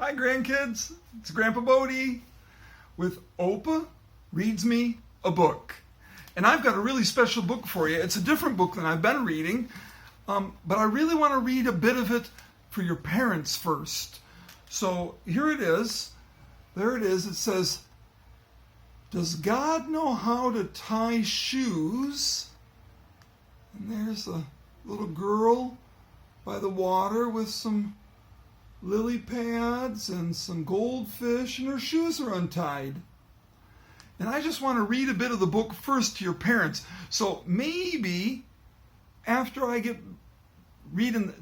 Hi, grandkids. It's Grandpa Bode with Opa Reads Me a Book. And I've got a really special book for you. It's a different book than I've been reading, but I really want to read a bit of it for your parents first. So here it is. There it is. It says, "Does God know how to tie shoes?" And there's a little girl by the water with some lily pads and some goldfish, and her shoes are untied. And I just want to read a bit of the book first to your parents. So maybe after I get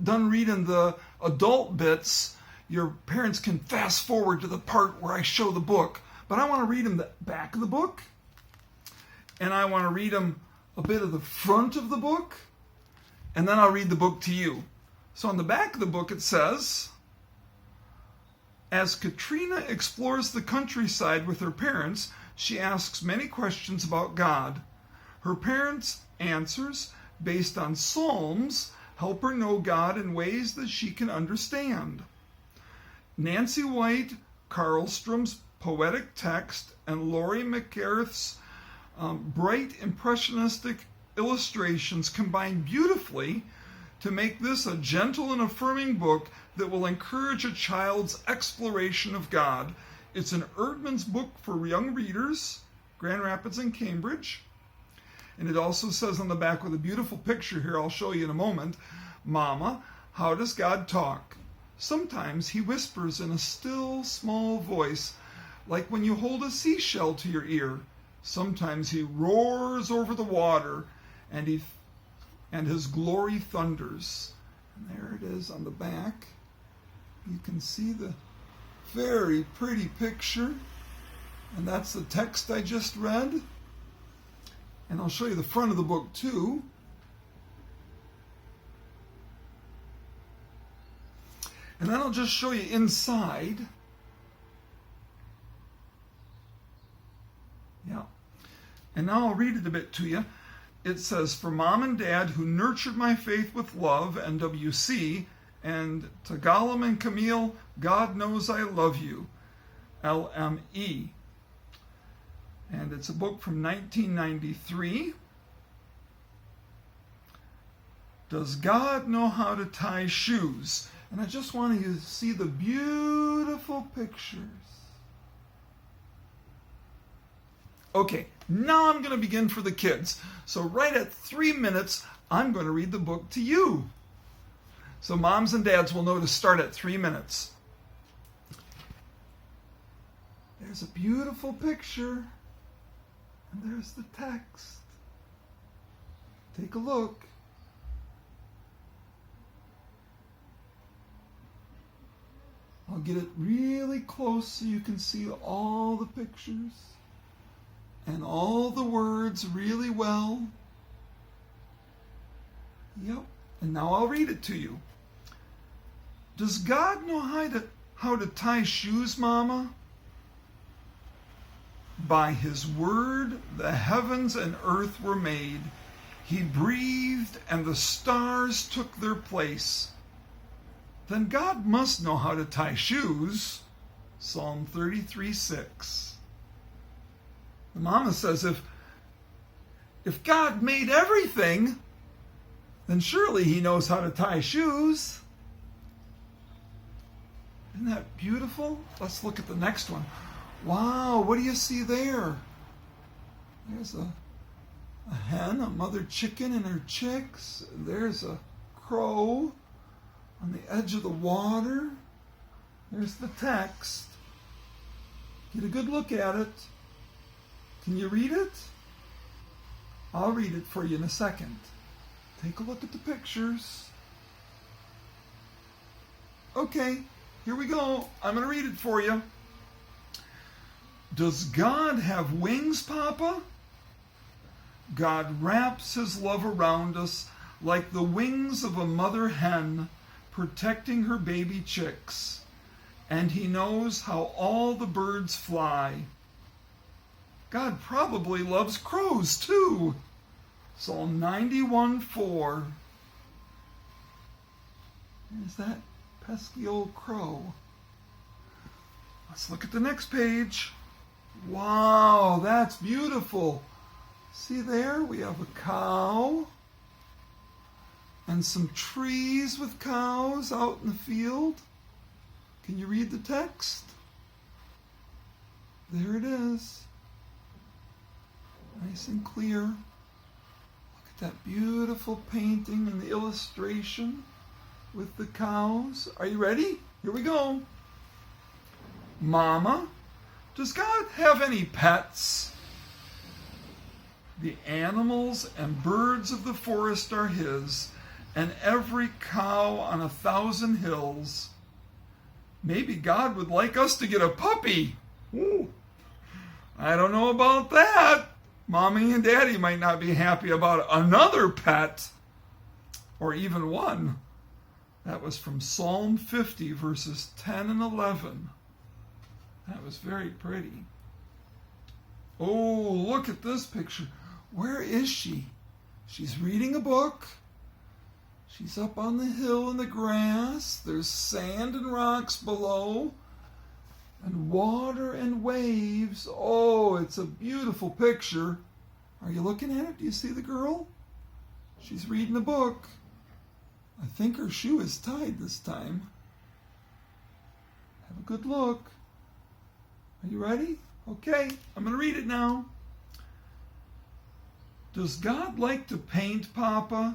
done reading the adult bits, your parents can fast forward to the part where I show the book. But I want to read them the back of the book, and I want to read them a bit of the front of the book, and then I'll read the book to you. So on the back of the book it says, "As Katrina explores the countryside with her parents, she asks many questions about God. Her parents' answers, based on Psalms, help her know God in ways that she can understand. Nancy White Carlstrom's poetic text and Laurie McElrath's bright impressionistic illustrations combine beautifully to make this a gentle and affirming book that will encourage a child's exploration of God. It's an Erdman's book for young readers, Grand Rapids and Cambridge." And it also says on the back with a beautiful picture here, I'll show you in a moment, "Mama, how does God talk? Sometimes he whispers in a still, small voice, like when you hold a seashell to your ear. Sometimes he roars over the water, and his glory thunders." And there it is on the back. You can see the very pretty picture, and that's the text I just read. And I'll show you the front of the book too. And then I'll just show you inside. Yeah. And now I'll read it a bit to you. It says, "For Mom and Dad who nurtured my faith with love, NWC, and to Gollum and Camille, God knows I love you, LME." And it's a book from 1993. "Does God know how to tie shoes?" And I just want you to see the beautiful pictures. Okay, now I'm going to begin for the kids. So right at 3 minutes, I'm going to read the book to you. So moms and dads will know to start at 3 minutes. There's a beautiful picture, and there's the text. Take a look. I'll get it really close so you can see all the pictures and all the words really well. Yep, and now I'll read it to you. "Does God know how to tie shoes, Mama? By his word the heavens and earth were made. He breathed and the stars took their place. Then God must know how to tie shoes." Psalm 33:6. The mama says, if God made everything, then surely he knows how to tie shoes. Isn't that beautiful? Let's look at the next one. Wow, what do you see there? There's a hen, a mother chicken and her chicks. There's a crow on the edge of the water. There's the text. Get a good look at it. Can you read it? I'll read it for you in a second. Take a look at the pictures. Okay, here we go. I'm going to read it for you. "Does God have wings, Papa? God wraps his love around us like the wings of a mother hen protecting her baby chicks, and he knows how all the birds fly. God probably loves crows too." Psalm 91:4. There's that pesky old crow. Let's look at the next page. Wow, that's beautiful. See there, we have a cow and some trees with cows out in the field. Can you read the text? There it is. Nice and clear. Look at that beautiful painting and the illustration with the cows. Are you ready? Here we go. Mama, does God have any pets? The animals and birds of the forest are his, and every cow on 1,000 hills. Maybe God would like us to get a puppy. Ooh. I don't know about that. Mommy and Daddy might not be happy about another pet, or even one. That was from Psalm 50, verses 10 and 11. That was very pretty. Oh, look at this picture. Where is she? She's reading a book. She's up on the hill in the grass. There's sand and rocks below, and water and waves. Oh, it's a beautiful picture. Are you looking at it? Do you see the girl? She's reading a book. I think her shoe is tied this time. Have a good look. Are you ready? Okay, I'm going to read it now. Does God like to paint, Papa?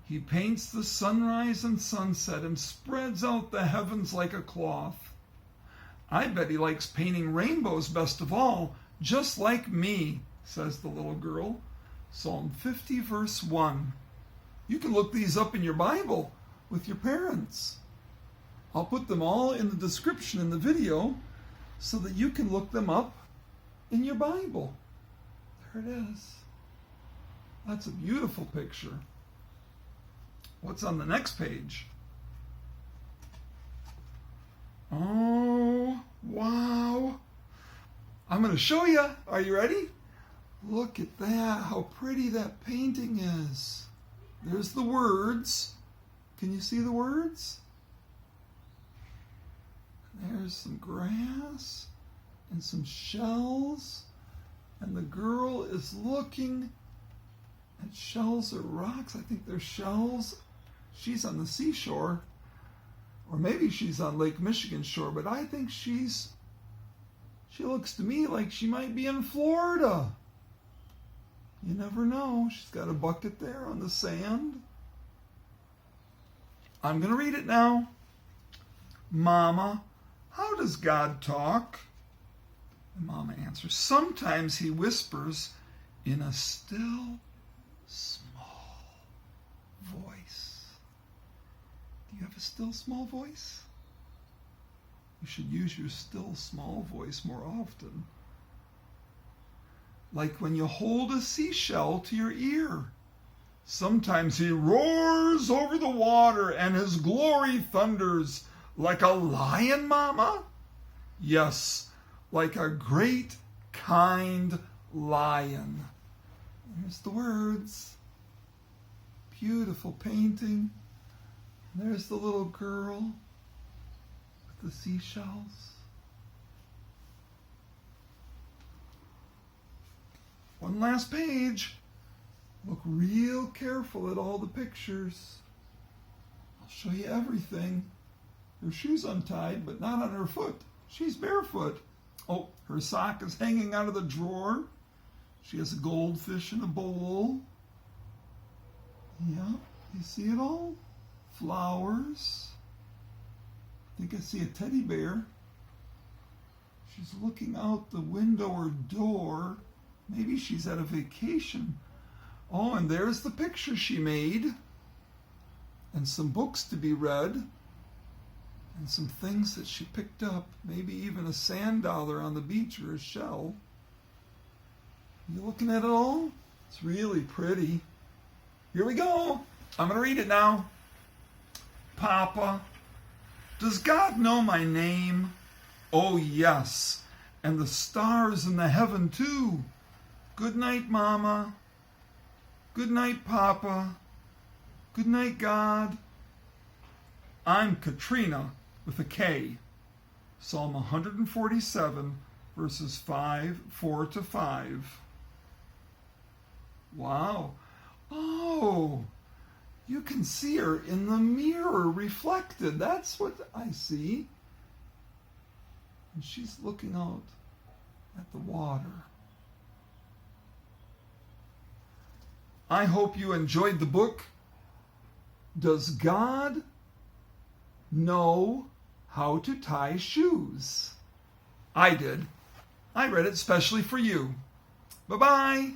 He paints the sunrise and sunset and spreads out the heavens like a cloth. I bet he likes painting rainbows best of all, just like me, says the little girl. Psalm 50, verse 1. You can look these up in your Bible with your parents. I'll put them all in the description in the video so that you can look them up in your Bible. There it is. That's a beautiful picture. What's on the next page? Oh, wow. I'm going to show you. Are you ready? Look at that, how pretty that painting is. There's the words. Can you see the words? There's some grass and some shells. And the girl is looking at shells or rocks. I think they're shells. She's on the seashore. Or maybe she's on Lake Michigan shore. But I think she looks to me like she might be in Florida. You never know. She's got a bucket there on the sand. I'm going to read it now. Mama, how does God talk? And Mama answers, sometimes he whispers in a still, small voice. Do you have a still, small voice? You should use your still, small voice more often. Like when you hold a seashell to your ear. Sometimes he roars over the water and his glory thunders like a lion, Mama? Yes, like a great, kind lion. There's the words. Beautiful painting. There's the little girl with the seashells. One last page. Look real careful at all the pictures. I'll show you everything. Her shoe's untied, but not on her foot. She's barefoot. Oh, her sock is hanging out of the drawer. She has a goldfish in a bowl. Yeah, you see it all? Flowers. I think I see a teddy bear. She's looking out the window or door. Maybe she's at a vacation. Oh, and there's the picture she made. And some books to be read. And some things that she picked up. Maybe even a sand dollar on the beach or a shell. You looking at it all? It's really pretty. Here we go. I'm going to read it now. Papa, does God know my name? Oh, yes. And the stars in the heaven, too. Good night, Mama. Good night, Papa. Good night, God. I'm Katrina with a K. Psalm 147, verses 4 to 5. Wow. Oh, you can see her in the mirror reflected. That's what I see. And she's looking out at the water. I hope you enjoyed the book. Does God know how to tie shoes? I did. I read it specially for you. Bye-bye.